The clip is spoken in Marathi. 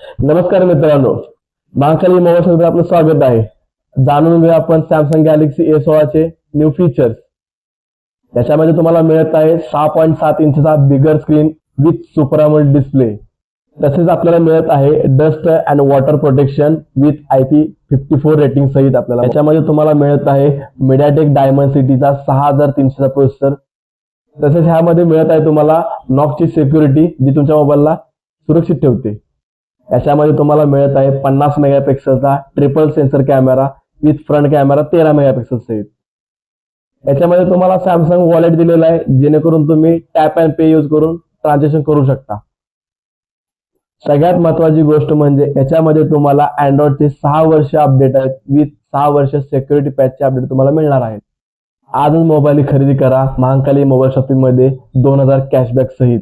नमस्कार मित्रांनो, महाकाली मोबाईल शॉपमध्ये आपलं स्वागत आहे. जाणून घेऊया आपण सॅमसंग गॅलेक्सी A16 चे न्यू फीचर्स. त्याच्यामध्ये तुम्हाला मिळत आहे 6.7 इंचचा bigger screen with super AMOLED display. तसेच आपल्याला मिळत आहे dust and water protection with IP54 rating सहित. आपल्याला त्याच्यामध्ये तुम्हाला मिळत आहे MediaTek Dimensity 6300 प्रोसेसर. तसेच ह्यामध्ये मिळत आहे तुम्हाला नॉकची सिक्युरिटी जी तुमच्या मोबाईलला सुरक्षित ठेवते. याच्यामध्ये तुम्हाला मिळत आहे 50 मेगापिक्सलचा triple sensor camera with front camera 13 megapixel सहित. याच्यामध्ये तुम्हाला सॅमसंग वॉलेट दिलेला आहे, जेणेकरून तुम्ही टॅप अँड पे यूज करून ट्रान्झॅक्शन करू शकता. सगळ्यात महत्त्वाची गोष्ट म्हणजे याच्यामध्ये तुम्हाला अँड्रॉइडचे 6 वर्ष अपडेट आहेत विथ 6 वर्ष सिक्युरिटी पॅचचे अपडेट तुम्हाला मिळणार आहेत. आजच मोबाईल खरेदी करा महाकाली मोबाईल शॉपिंग मध्ये 2000 कॅशबॅक सहित.